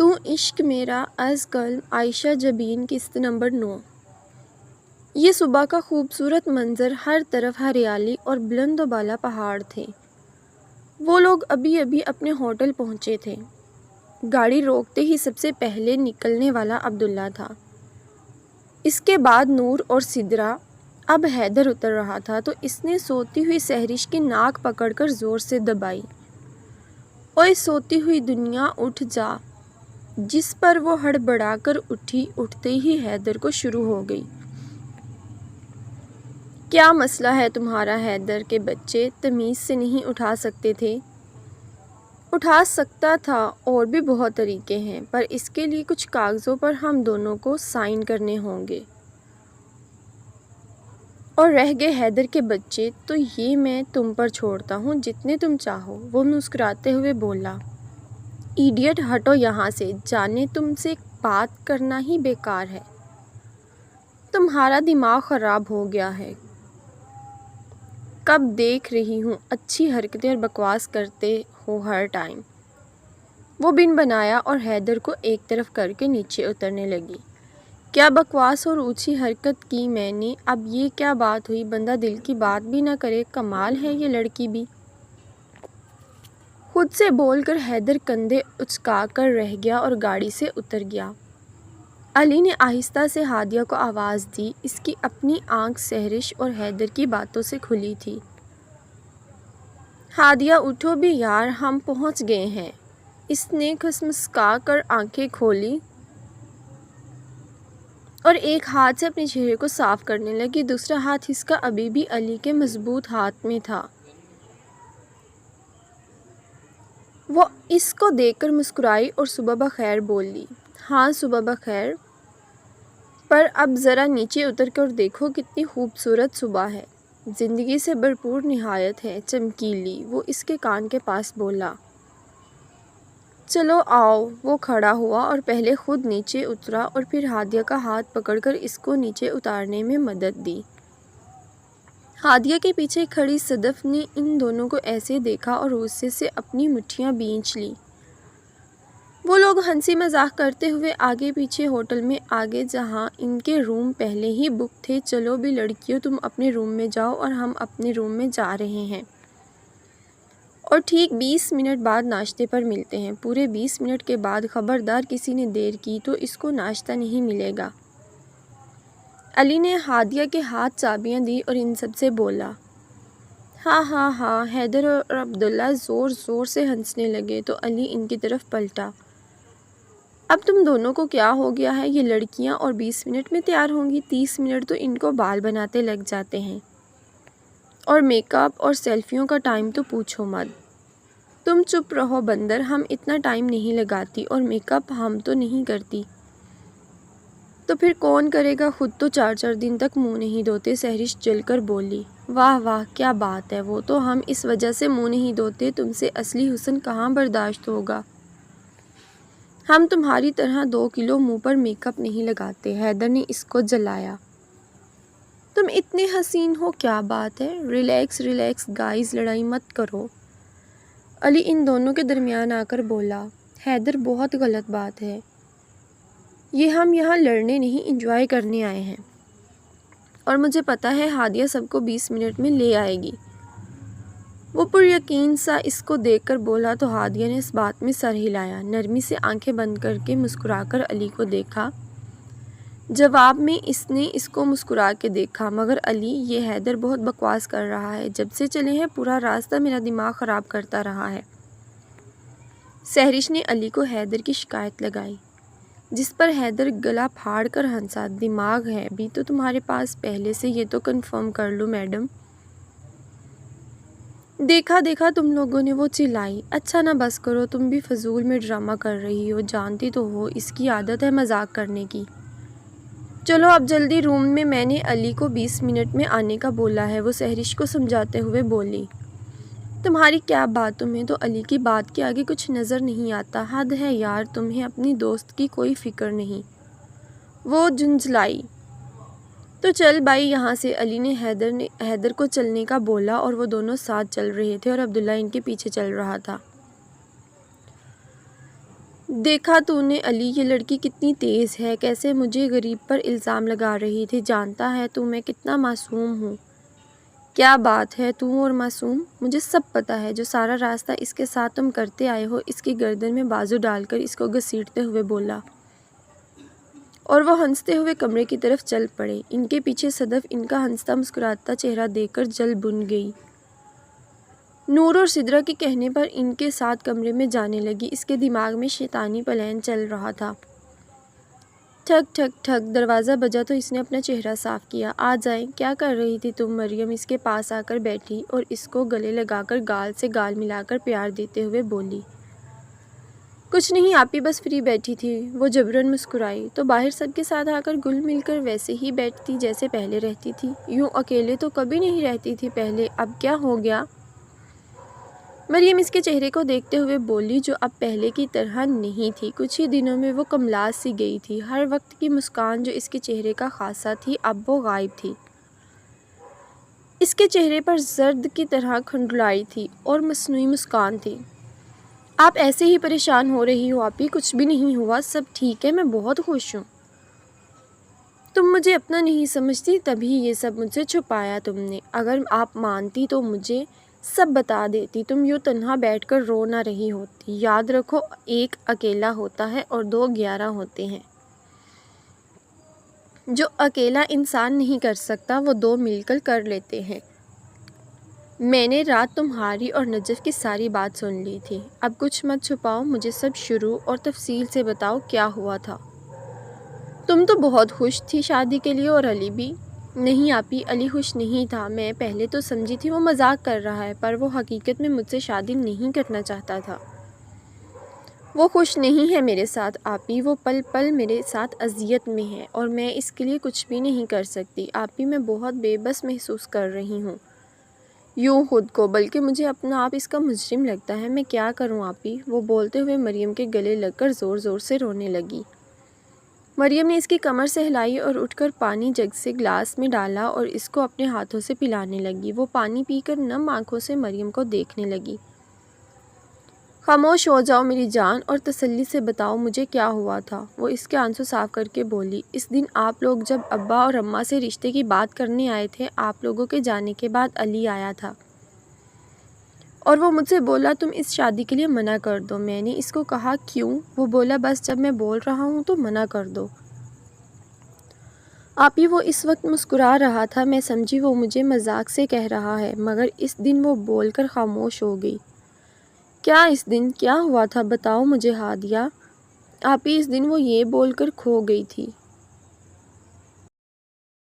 تو عشق میرا از قلم عائشہ جبین قسط نمبر 9۔ یہ صبح کا خوبصورت منظر، ہر طرف ہریالی اور بلند و بالا پہاڑ تھے۔ وہ لوگ ابھی ابھی اپنے ہوٹل پہنچے تھے۔ گاڑی روکتے ہی سب سے پہلے نکلنے والا عبداللہ تھا، اس کے بعد نور اور سدرا۔ اب حیدر اتر رہا تھا تو اس نے سوتی ہوئی سحرش کی ناک پکڑ کر زور سے دبائی۔ اوئے سوتی ہوئی دنیا اٹھ جا، جس پر وہ ہڑبڑا کر اٹھی۔ اٹھتے ہی حیدر کو شروع ہو گئی۔ کیا مسئلہ ہے تمہارا حیدر کے بچے، تمیز سے نہیں اٹھا سکتے تھے؟ اٹھا سکتا تھا، اور بھی بہت طریقے ہیں، پر اس کے لیے کچھ کاغذوں پر ہم دونوں کو سائن کرنے ہوں گے۔ اور رہ گئے حیدر کے بچے تو یہ میں تم پر چھوڑتا ہوں، جتنے تم چاہو۔ وہ مسکراتے ہوئے بولا، ایڈیٹ ہٹو یہاں سے، جانے تم سے بات کرنا ہی بیکار ہے۔ تمہارا دماغ خراب ہو گیا ہے۔ کب دیکھ رہی ہوں اچھی حرکتیں اور بکواس کرتے ہو ہر ٹائم۔ وہ بن بنایا اور حیدر کو ایک طرف کر کے نیچے اترنے لگی۔ کیا بکواس اور اونچی حرکت کی میں نے؟ اب یہ کیا بات ہوئی، بندہ دل کی بات بھی نہ کرے، کمال ہے یہ لڑکی بھی۔ خود سے بول کر حیدر کندھے اچکا کر رہ گیا اور گاڑی سے اتر گیا۔ علی نے آہستہ سے ہادیہ کو آواز دی۔ اس کی اپنی آنکھ سحرش اور حیدر کی باتوں سے کھلی تھی۔ ہادیہ اٹھو بھی یار، ہم پہنچ گئے ہیں۔ اس نے کھسمسا کر آنکھیں کھولی اور ایک ہاتھ سے اپنے چہرے کو صاف کرنے لگی، دوسرا ہاتھ اس کا ابھی بھی علی کے مضبوط ہاتھ میں تھا۔ وہ اس کو دیکھ کر مسکرائی اور صبح بخیر بولی۔ ہاں صبح بخیر، پر اب ذرا نیچے اتر کر دیکھو کتنی خوبصورت صبح ہے، زندگی سے بھرپور نہایت ہے، چمکیلی۔ وہ اس کے کان کے پاس بولا۔ چلو آؤ۔ وہ کھڑا ہوا اور پہلے خود نیچے اترا اور پھر ہادیہ کا ہاتھ پکڑ کر اس کو نیچے اتارنے میں مدد دی۔ ہادیہ کے پیچھے کھڑی صدف نے ان دونوں کو ایسے دیکھا اور غصے سے اپنی مٹھیاں بھینچ لیں۔ وہ لوگ ہنسی مذاق کرتے ہوئے آگے پیچھے ہوٹل میں آگے، جہاں ان کے روم پہلے ہی بک تھے۔ چلو بھی لڑکیوں، تم اپنے روم میں جاؤ اور ہم اپنے روم میں جا رہے ہیں، اور ٹھیک 20 منٹ بعد ناشتے پر ملتے ہیں۔ پورے 20 منٹ کے بعد خبردار کسی نے دیر کی تو اس کو ناشتہ نہیں ملے گا۔ علی نے ہادیہ کے ہاتھ چابیاں دی اور ان سب سے بولا۔ ہاں ہاں ہاں۔ حیدر اور عبداللہ زور زور سے ہنسنے لگے تو علی ان کی طرف پلٹا۔ اب تم دونوں کو کیا ہو گیا ہے؟ یہ لڑکیاں اور 20 منٹ میں تیار ہوں گی؟ 30 منٹ تو ان کو بال بناتے لگ جاتے ہیں، اور میک اپ اور سیلفیوں کا ٹائم تو پوچھو مت۔ تم چپ رہو بندر، ہم اتنا ٹائم نہیں لگاتی، اور میک اپ ہم تو نہیں کرتی۔ تو پھر کون کرے گا؟ خود تو 4 دن تک منہ نہیں دھوتے۔ سحرش جل کر بولی۔ واہ واہ کیا بات ہے، وہ تو ہم اس وجہ سے منہ نہیں دھوتے، تم سے اصلی حسن کہاں برداشت ہوگا۔ ہم تمہاری طرح 2 کلو منہ پر میک اپ نہیں لگاتے۔ حیدر نے اس کو جلایا۔ تم اتنے حسین ہو، کیا بات ہے؟ ریلیکس ریلیکس گائز، لڑائی مت کرو۔ علی ان دونوں کے درمیان آ کر بولا۔ حیدر بہت غلط بات ہے یہ، ہم یہاں لڑنے نہیں انجوائے کرنے آئے ہیں، اور مجھے پتا ہے ہادیہ سب کو 20 منٹ میں لے آئے گی۔ وہ پر یقین سا اس کو دیکھ کر بولا تو ہادیہ نے اس بات میں سر ہلایا، نرمی سے آنکھیں بند کر کے مسکرا کر علی کو دیکھا۔ جواب میں اس نے اس کو مسکرا کے دیکھا۔ مگر علی، یہ حیدر بہت بکواس کر رہا ہے، جب سے چلے ہیں پورا راستہ میرا دماغ خراب کرتا رہا ہے۔ سحرش نے علی کو حیدر کی شکایت لگائی، جس پر حیدر گلا پھاڑ کر ہنسا۔ دماغ ہے بھی تو تمہارے پاس پہلے سے، یہ تو کنفرم کر لو میڈم۔ دیکھا دیکھا تم لوگوں نے، وہ چلائی۔ اچھا نا بس کرو، تم بھی فضول میں ڈرامہ کر رہی ہو، جانتی تو ہو اس کی عادت ہے مذاق کرنے کی۔ چلو اب جلدی روم میں نے علی کو 20 منٹ میں آنے کا بولا ہے، وہ سحرش کو سمجھاتے ہوئے بولی۔ تمہاری کیا بات، تمہیں تو علی کی بات کے آگے کچھ نظر نہیں آتا، حد ہے یار، تمہیں اپنی دوست کی کوئی فکر نہیں۔ وہ جھنجھلائی۔ تو چل بھائی یہاں سے، علی نے حیدر کو چلنے کا بولا، اور وہ دونوں ساتھ چل رہے تھے اور عبداللہ ان کے پیچھے چل رہا تھا۔ دیکھا تو نے علی، یہ لڑکی کتنی تیز ہے، کیسے مجھے غریب پر الزام لگا رہی تھی۔ جانتا ہے تو میں کتنا معصوم ہوں۔ کیا بات ہے، تو اور معصوم؟ مجھے سب پتہ ہے۔ جو سارا راستہ اس کے ساتھ تم کرتے آئے ہو۔ اس کی گردن میں بازو ڈال کر اس کو گھسیٹتے ہوئے بولا، اور وہ ہنستے ہوئے کمرے کی طرف چل پڑے۔ ان کے پیچھے صدف ان کا ہنستا مسکراتا چہرہ دیکھ کر جل بھن گئی۔ نور اور سدرا کے کہنے پر ان کے ساتھ کمرے میں جانے لگی۔ اس کے دماغ میں شیطانی پلان چل رہا تھا۔ ٹھک ٹھک ٹھک دروازہ بجا تو اس نے اپنا چہرہ صاف کیا۔ آ جائیں۔ کیا کر رہی تھی تم؟ مریم اس کے پاس آ کر بیٹھی اور اس کو گلے لگا کر گال سے گال ملا کر پیار دیتے ہوئے بولی۔ کچھ نہیں آپی، بس فری بیٹھی تھی۔ وہ جبراً مسکرائی۔ تو باہر سب کے ساتھ آ کر گل مل کر ویسے ہی بیٹھتی جیسے پہلے رہتی تھی۔ یوں اکیلے تو کبھی نہیں رہتی تھی پہلے، اب کیا ہو گیا؟ مریم اس کے چہرے کو دیکھتے ہوئے بولی، جو اب پہلے کی طرح نہیں تھی۔ کچھ ہی دنوں میں وہ کملاس سی گئی تھی۔ ہر وقت کی مسکان جو اس کے چہرے کا خاصہ تھی، اب وہ غائب تھی۔ اس کے چہرے پر زرد کی طرح کھنڈلائی تھی اور مصنوعی مسکان تھی۔ آپ ایسے ہی پریشان ہو رہی ہو آپی؟ کچھ بھی نہیں ہوا، سب ٹھیک ہے، میں بہت خوش ہوں۔ تم مجھے اپنا نہیں سمجھتی، تبھی یہ سب مجھ سے چھپایا تم نے۔ اگر آپ مانتی تو مجھے سب بتا دیتی، تم یوں تنہا بیٹھ کر رو نہ رہی ہوتی۔ یاد رکھو، ایک اکیلا ہوتا ہے اور دو 11 ہوتے ہیں۔ جو اکیلا انسان نہیں کر سکتا، وہ دو مل کر کر لیتے ہیں۔ میں نے رات تمہاری اور نجف کی ساری بات سن لی تھی۔ اب کچھ مت چھپاؤ، مجھے سب شروع اور تفصیل سے بتاؤ کیا ہوا تھا۔ تم تو بہت خوش تھی شادی کے لیے، اور علی بھی۔ نہیں آپی، علی خوش نہیں تھا۔ میں پہلے تو سمجھی تھی وہ مذاق کر رہا ہے، پر وہ حقیقت میں مجھ سے شادی نہیں کرنا چاہتا تھا۔ وہ خوش نہیں ہے میرے ساتھ آپی، وہ پل پل میرے ساتھ اذیت میں ہے، اور میں اس کے لیے کچھ بھی نہیں کر سکتی۔ آپی، میں بہت بے بس محسوس کر رہی ہوں، یوں خود کو، بلکہ مجھے اپنا آپ اس کا مجرم لگتا ہے۔ میں کیا کروں آپی؟ وہ بولتے ہوئے مریم کے گلے لگ کر زور زور سے رونے لگی۔ مریم نے اس کی کمر سے ہلائی اور اٹھ کر پانی جگ سے گلاس میں ڈالا اور اس کو اپنے ہاتھوں سے پلانے لگی۔ وہ پانی پی کر نم آنکھوں سے مریم کو دیکھنے لگی۔ خاموش ہو جاؤ میری جان، اور تسلی سے بتاؤ مجھے کیا ہوا تھا۔ وہ اس کے آنسو صاف کر کے بولی، اس دن آپ لوگ جب ابا اور اماں سے رشتے کی بات کرنے آئے تھے، آپ لوگوں کے جانے کے بعد علی آیا تھا، اور وہ مجھ سے بولا تم اس شادی کے لیے منع کر دو۔ میں نے اس کو کہا کیوں؟ وہ بولا بس جب میں بول رہا ہوں تو منع کر دو۔ آپی، وہ اس وقت مسکرا رہا تھا، میں سمجھی وہ مجھے مذاق سے کہہ رہا ہے، مگر اس دن وہ بول کر خاموش ہو گئی۔ کیا اس دن کیا ہوا تھا؟ بتاؤ مجھے ہادیہ۔ آپی، اس دن وہ یہ بول کر کھو گئی تھی،